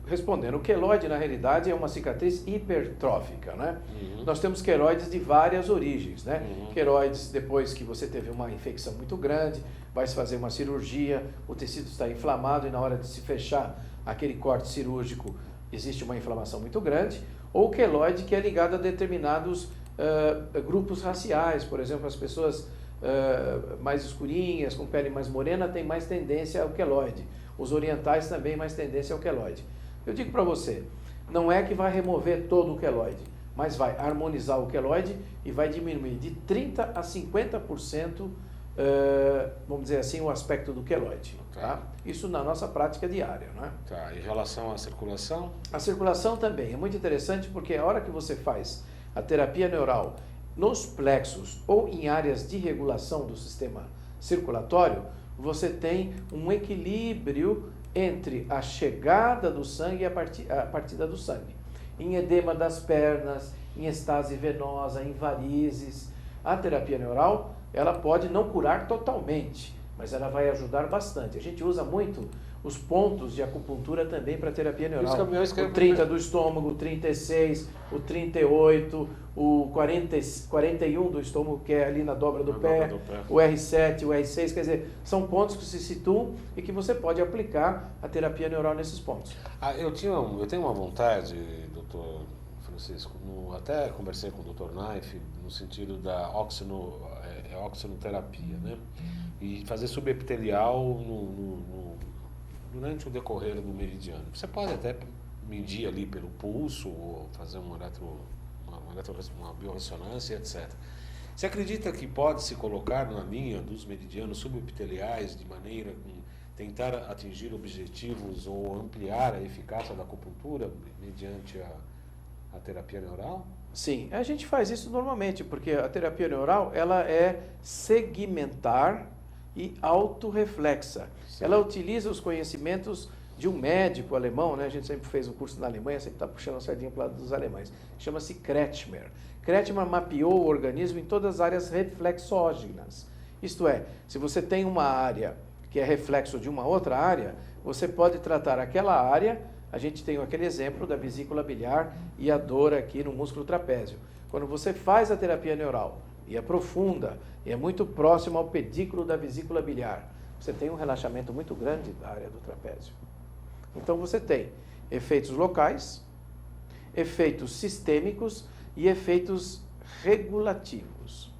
Respondendo, o queloide, na realidade, é uma cicatriz hipertrófica, né? Nós temos queloides de várias origens, né? Queloides, depois que você teve uma infecção muito grande, vai se fazer uma cirurgia, o tecido está inflamado e na hora de se fechar aquele corte cirúrgico, existe uma inflamação muito grande. Ou queloide que é ligado a determinados grupos raciais, por exemplo, as pessoas mais escurinhas, com pele mais morena, têm mais tendência ao queloide. Os orientais também mais tendência ao queloide. Eu digo para você, não é que vai remover todo o queloide, mas vai harmonizar o queloide e vai diminuir de 30% a 50%, vamos dizer assim, o aspecto do queloide. Tá? Isso na nossa prática diária. Né? Tá. Em relação à circulação? A circulação também é muito interessante porque a hora que você faz a terapia neural nos plexos ou em áreas de regulação do sistema circulatório, você tem um equilíbrio entre a chegada do sangue e a partida do sangue. Em edema das pernas, em estase venosa, em varizes. A terapia neural, ela pode não curar totalmente, mas ela vai ajudar bastante. A gente usa muito os pontos de acupuntura também para terapia neural. O 30 do estômago, o 36, o 38, o 41 do estômago, que é ali na dobra do pé, o R7, o R6, quer dizer, são pontos que se situam e que você pode aplicar a terapia neural nesses pontos. Eu tenho uma vontade, doutor Francisco, até conversei com o doutor Naif, no sentido da oxinoterapia, né? E fazer subepitelial durante o decorrer do meridiano. Você pode até medir ali pelo pulso, ou fazer uma biorressonância, etc. Você acredita que pode se colocar na linha dos meridianos subepiteliais de maneira a tentar atingir objetivos ou ampliar a eficácia da acupuntura mediante a terapia neural? Sim, a gente faz isso normalmente, porque a terapia neural ela é segmentar e autorreflexa. Ela utiliza os conhecimentos de um médico alemão, né? A gente sempre fez um curso na Alemanha, sempre está puxando a sardinha para o lado dos alemães. Chama-se Kretschmer. Kretschmer mapeou o organismo em todas as áreas reflexógenas. Isto é, se você tem uma área que é reflexo de uma outra área, você pode tratar aquela área. A gente tem aquele exemplo da vesícula biliar e a dor aqui no músculo trapézio. Quando você faz a terapia neural e aprofunda, e é muito próximo ao pedículo da vesícula biliar, você tem um relaxamento muito grande da área do trapézio. Então você tem efeitos locais, efeitos sistêmicos e efeitos regulativos.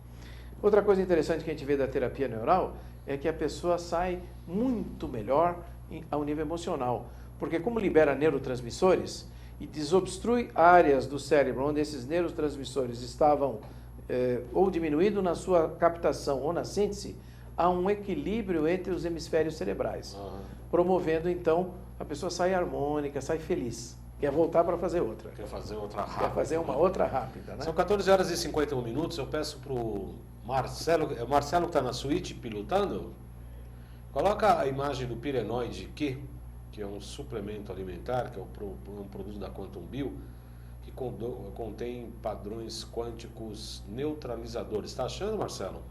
Outra coisa interessante que a gente vê da terapia neural é que a pessoa sai muito melhor ao nível emocional, porque como libera neurotransmissores e desobstrui áreas do cérebro onde esses neurotransmissores estavam ou diminuído na sua captação ou na síntese, há um equilíbrio entre os hemisférios cerebrais, promovendo então a pessoa sai harmônica, sai feliz, quer voltar para fazer outra. Quer fazer outra rápida. Quer fazer uma outra rápida, né? São 14 horas e 51 minutos, eu peço para o Marcelo, é o Marcelo que está na suíte pilotando, coloca a imagem do Pirenoide Q, que é um suplemento alimentar, que é um produto da Quantum Bio, que contém padrões quânticos neutralizadores. Está achando, Marcelo?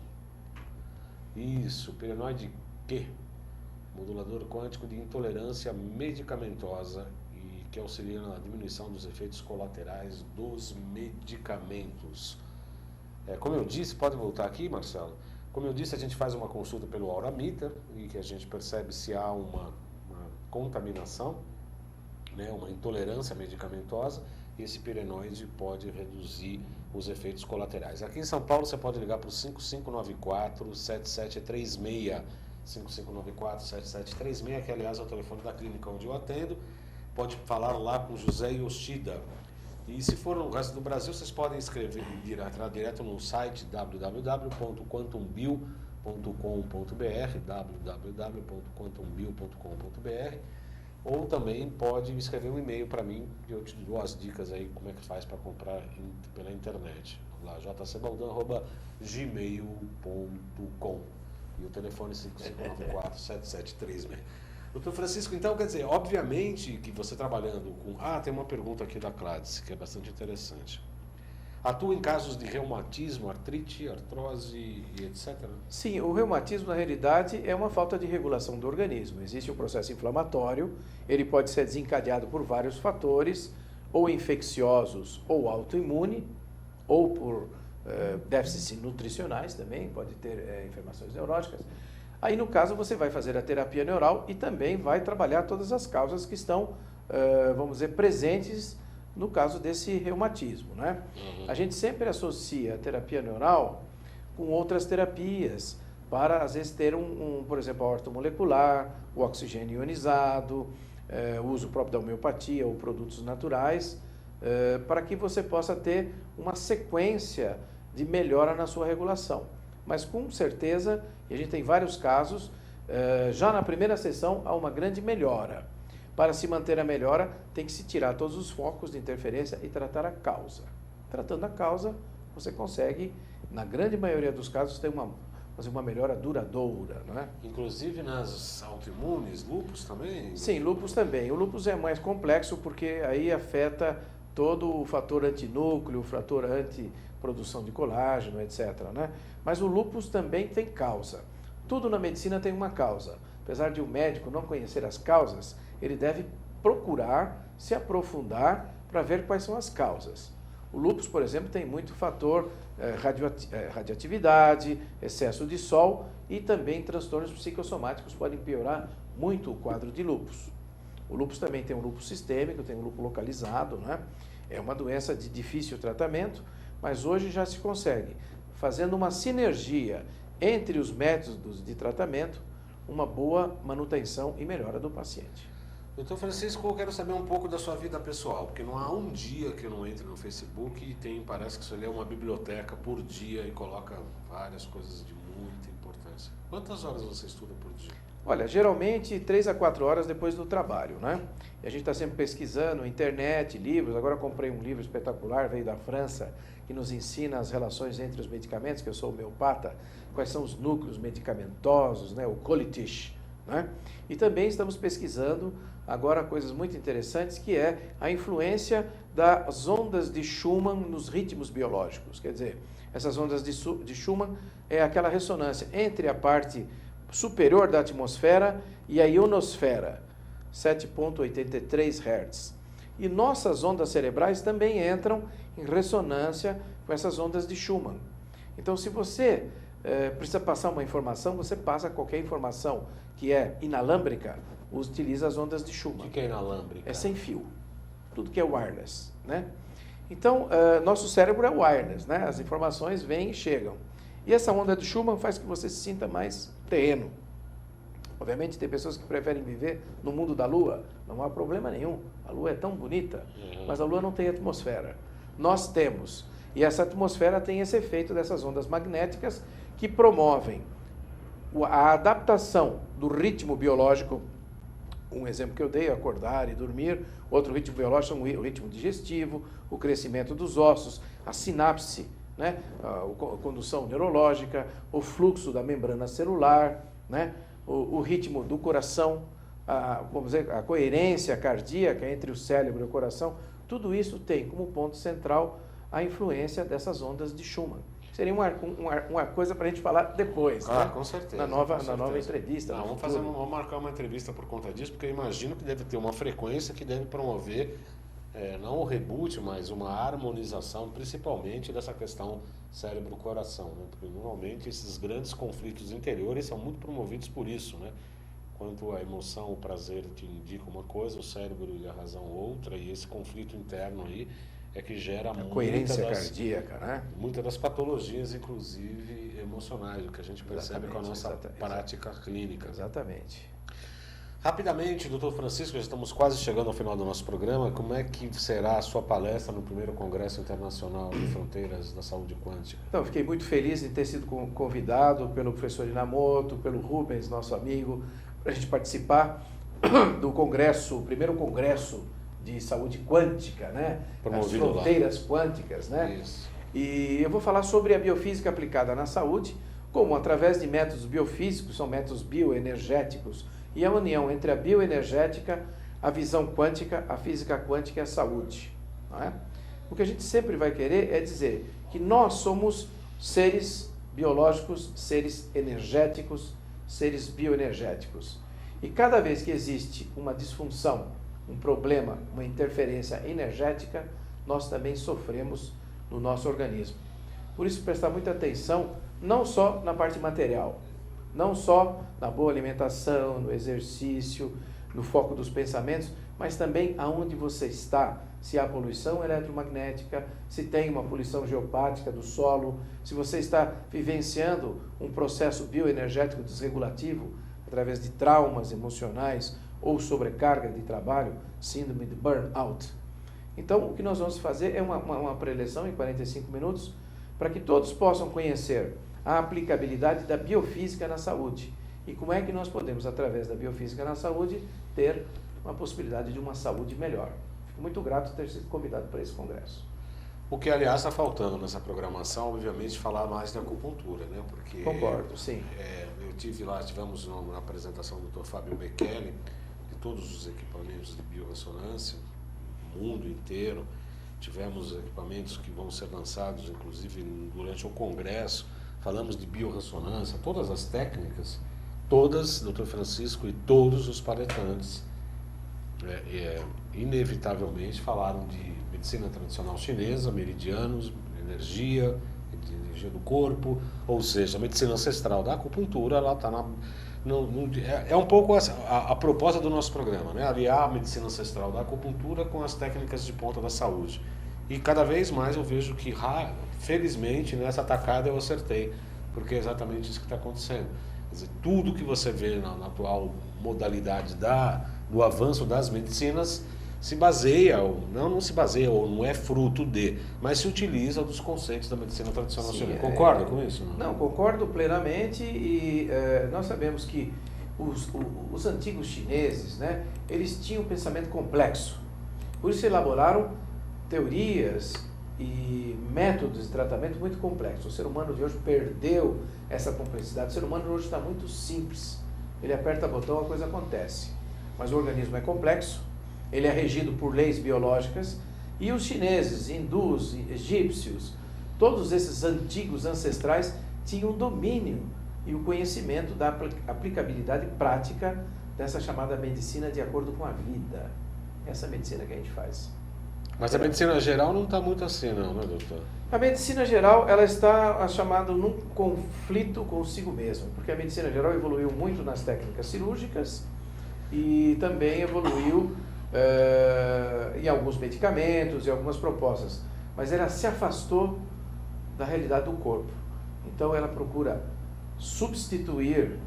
Isso, Pirenoide Q, modulador quântico de intolerância medicamentosa e que auxilia na diminuição dos efeitos colaterais dos medicamentos. Como eu disse, pode voltar aqui, Marcelo? Como eu disse, a gente faz uma consulta pelo Aurameter e que a gente percebe se há uma contaminação, né, uma intolerância medicamentosa, e esse pirenoide pode reduzir os efeitos colaterais. Aqui em São Paulo você pode ligar para o 5594-7736, 5594-7736, que aliás é o telefone da clínica onde eu atendo. Pode falar lá com José Yoshida. E se for no resto do Brasil, vocês podem entrar direto no site www.quantumbio.com.br, www.quantumbio.com.br, ou também pode escrever um e-mail para mim e eu te dou as dicas aí como é que faz para comprar pela internet. Vamos lá, jcbaldan@gmail.com e o telefone 5594-7736. Doutor Francisco, então, quer dizer, obviamente que você trabalhando com... tem uma pergunta aqui da Clarice, que é bastante interessante. Atua em casos de reumatismo, artrite, artrose e etc? Sim, o reumatismo, na realidade, é uma falta de regulação do organismo. Existe um processo inflamatório, ele pode ser desencadeado por vários fatores, ou infecciosos, ou autoimune, ou por déficits nutricionais também, pode ter inflamações neuróticas. Aí, no caso, você vai fazer a terapia neural e também vai trabalhar todas as causas que estão, vamos dizer, presentes no caso desse reumatismo, né? A gente sempre associa a terapia neural com outras terapias, para às vezes ter por exemplo, a ortomolecular, o oxigênio ionizado, o uso próprio da homeopatia ou produtos naturais, para que você possa ter uma sequência de melhora na sua regulação. Mas com certeza, e a gente tem vários casos, já na primeira sessão há uma grande melhora. Para se manter a melhora, tem que se tirar todos os focos de interferência e tratar a causa. Tratando a causa, você consegue, na grande maioria dos casos, ter uma melhora duradoura, não é? Inclusive nas autoimunes, lúpus também? Sim, lúpus também. O lúpus é mais complexo porque aí afeta todo o fator antinúcleo, o fator antiprodução de colágeno, etc., né? Mas o lúpus também tem causa. Tudo na medicina tem uma causa. Apesar de o médico não conhecer as causas, ele deve procurar se aprofundar para ver quais são as causas. O lúpus, por exemplo, tem muito fator radioatividade, excesso de sol e também transtornos psicossomáticos podem piorar muito o quadro de lúpus. O lúpus também tem um lúpus sistêmico, tem um lúpus localizado, né? É uma doença de difícil tratamento, mas hoje já se consegue, fazendo uma sinergia entre os métodos de tratamento, uma boa manutenção e melhora do paciente. Doutor Francisco, eu quero saber um pouco da sua vida pessoal, porque não há um dia que eu não entre no Facebook e parece que você lê uma biblioteca por dia e coloca várias coisas de muita importância. Quantas horas você estuda por dia? Olha, geralmente 3 a 4 horas depois do trabalho, né? E a gente está sempre pesquisando, internet, livros. Agora comprei um livro espetacular, veio da França, que nos ensina as relações entre os medicamentos, que eu sou homeopata, quais são os núcleos medicamentosos, né? O Colitisch, né? E também estamos pesquisando agora coisas muito interessantes, que é a influência das ondas de Schumann nos ritmos biológicos. Quer dizer, essas ondas de Schumann é aquela ressonância entre a parte superior da atmosfera e a ionosfera, 7,83 Hz. E nossas ondas cerebrais também entram em ressonância com essas ondas de Schumann. Então, se você precisa passar uma informação, você passa qualquer informação que é inalâmbrica, utiliza as ondas de Schumann. O que é inalâmbrica? É sem fio. Tudo que é wireless, né? Então, nosso cérebro é wireless, né? As informações vêm e chegam. E essa onda de Schumann faz que você se sinta mais terreno. Obviamente, tem pessoas que preferem viver no mundo da Lua. Não há problema nenhum. A Lua é tão bonita, mas a Lua não tem atmosfera. Nós temos. E essa atmosfera tem esse efeito dessas ondas magnéticas que promovem a adaptação do ritmo biológico. Um exemplo que eu dei, acordar e dormir. Outro ritmo biológico é o ritmo digestivo, o crescimento dos ossos, a sinapse, né? A condução neurológica, o fluxo da membrana celular, né? O ritmo do coração, vamos dizer, a coerência cardíaca entre o cérebro e o coração. Tudo isso tem como ponto central a influência dessas ondas de Schumann. Seria uma coisa para a gente falar depois, né? Com certeza. Na nova entrevista. Vamos marcar uma entrevista por conta disso, porque eu imagino que deve ter uma frequência que deve promover, não o reboot, mas uma harmonização, principalmente dessa questão cérebro-coração, né? Porque normalmente esses grandes conflitos interiores são muito promovidos por isso, né? Quando a emoção, o prazer te indica uma coisa, o cérebro e a razão outra, e esse conflito interno aí é que gera coerência cardíaca, né? Muitas das patologias, inclusive emocionais, o que a gente percebe com a nossa prática clínica. Exatamente. Rapidamente, doutor Francisco, já estamos quase chegando ao final do nosso programa. Como é que será a sua palestra no primeiro Congresso Internacional de Fronteiras da Saúde Quântica? Então, fiquei muito feliz de ter sido convidado pelo professor Inamoto, pelo Rubens, nosso amigo, para a gente participar do congresso, o primeiro congresso de saúde quântica, né? As fronteiras quânticas, né? Isso. E eu vou falar sobre a biofísica aplicada na saúde, como através de métodos biofísicos, são métodos bioenergéticos, e a união entre a bioenergética, a visão quântica, a física quântica e a saúde. Não é? O que a gente sempre vai querer é dizer que nós somos seres biológicos, seres energéticos, seres bioenergéticos. E cada vez que existe uma disfunção, um problema, uma interferência energética, nós também sofremos no nosso organismo. Por isso, prestar muita atenção, não só na parte material, não só na boa alimentação, no exercício, no foco dos pensamentos, mas também aonde você está, se há poluição eletromagnética, se tem uma poluição geopática do solo, se você está vivenciando um processo bioenergético desregulativo através de traumas emocionais ou sobrecarga de trabalho, síndrome de burnout. Então, o que nós vamos fazer é uma preleção em 45 minutos para que todos possam conhecer a aplicabilidade da biofísica na saúde e como é que nós podemos, através da biofísica na saúde, ter uma possibilidade de uma saúde melhor. Fico muito grato por ter sido convidado para esse congresso. O que, aliás, está faltando nessa programação, obviamente, falar mais da acupuntura, né? Porque concordo, sim. Eu tivemos na apresentação do Dr. Fábio Bekele, de todos os equipamentos de biorressonância, no mundo inteiro. Tivemos equipamentos que vão ser lançados, inclusive, durante o congresso. Falamos de biorressonância, todas as técnicas, todas, Dr. Francisco e todos os palestrantes, inevitavelmente falaram de medicina tradicional chinesa, meridianos, energia do corpo, ou seja, a medicina ancestral da acupuntura, ela está é um pouco a proposta do nosso programa, né? Aliar a medicina ancestral da acupuntura com as técnicas de ponta da saúde. E cada vez mais eu vejo que, felizmente, nessa tacada eu acertei, porque é exatamente isso que está acontecendo. Quer dizer, tudo que você vê na atual modalidade do avanço das medicinas se baseia, não se baseia, ou não é fruto de, mas se utiliza dos conceitos da medicina tradicional chinesa. Concorda com isso? Não, concordo plenamente e nós sabemos que os antigos chineses, né, eles tinham um pensamento complexo, por isso elaboraram teorias e métodos de tratamento muito complexos. O ser humano de hoje perdeu essa complexidade. O ser humano hoje está muito simples. Ele aperta botão, a coisa acontece. Mas o organismo é complexo, ele é regido por leis biológicas e os chineses, hindus, egípcios, todos esses antigos ancestrais tinham o domínio e o conhecimento da aplicabilidade prática dessa chamada medicina de acordo com a vida. Essa medicina que a gente faz. Mas a medicina geral não está muito assim, não, né, doutor? A medicina geral, ela está chamada num conflito consigo mesma, porque a medicina geral evoluiu muito nas técnicas cirúrgicas e também evoluiu em alguns medicamentos e algumas propostas, mas ela se afastou da realidade do corpo. Então ela procura substituir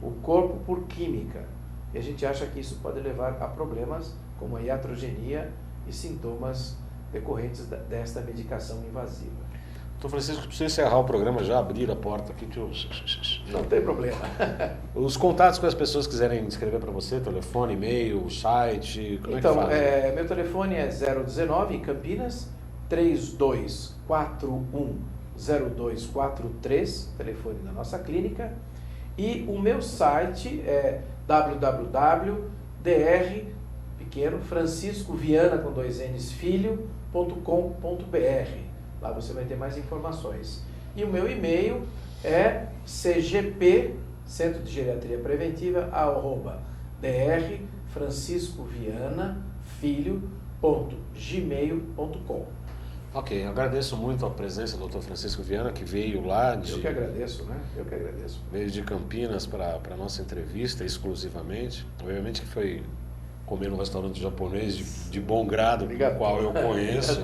o corpo por química, e a gente acha que isso pode levar a problemas como a iatrogenia e sintomas decorrentes desta medicação invasiva. Doutor Francisco, preciso encerrar o programa, já abrir a porta aqui. Não tem problema. Os contatos que as pessoas quiserem escrever para você, telefone, e-mail, site, como então, é que faz? Meu telefone é 019 em Campinas, 3241-0243, telefone da nossa clínica, e o meu site é www.dr Francisco Viana com 2 N's filho.com.br. Lá você vai ter mais informações. E o meu e-mail é cgp, Centro de Geriatria Preventiva, @drfranciscovianafilho.gmail.com. Ok, eu agradeço muito a presença do Dr. Francisco Viana, que veio lá de... Eu que agradeço, né? Eu que agradeço. Veio de Campinas para a nossa entrevista exclusivamente. Obviamente que foi comer num restaurante japonês de bom grado, o qual eu conheço.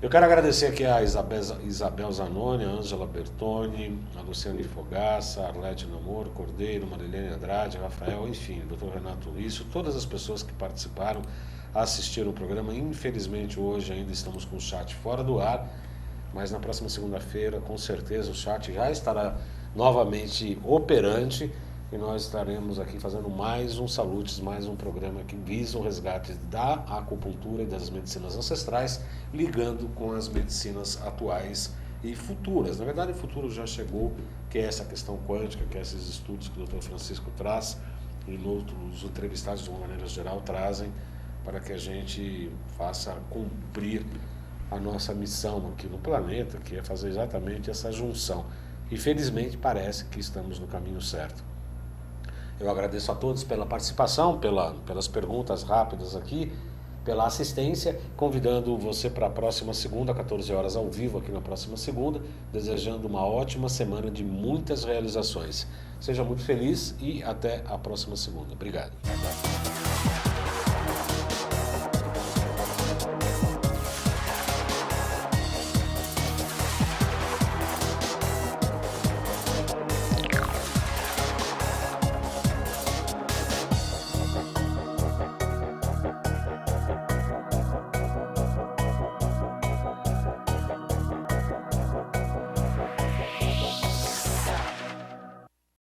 Eu quero agradecer aqui a Isabel Zanoni, a Ângela Bertoni, a Luciane Fogaça, a Arlete Namoro, Cordeiro, Marilene Andrade, Rafael, enfim, o Dr. Renato Lício, todas as pessoas que participaram, assistiram o programa. Infelizmente hoje ainda estamos com o chat fora do ar, mas na próxima segunda-feira com certeza o chat já estará novamente operante e nós estaremos aqui fazendo mais um Salutes, mais um programa que visa o resgate da acupuntura e das medicinas ancestrais, ligando com as medicinas atuais e futuras. Na verdade, o futuro já chegou, que é essa questão quântica, que é esses estudos que o Dr. Francisco traz e outros entrevistados, de uma maneira geral, trazem para que a gente faça cumprir a nossa missão aqui no planeta, que é fazer exatamente essa junção. E felizmente parece que estamos no caminho certo. Eu agradeço a todos pela participação, pelas perguntas rápidas aqui, pela assistência, convidando você para a próxima segunda, 14 horas ao vivo aqui na próxima segunda, desejando uma ótima semana de muitas realizações. Seja muito feliz e até a próxima segunda. Obrigado.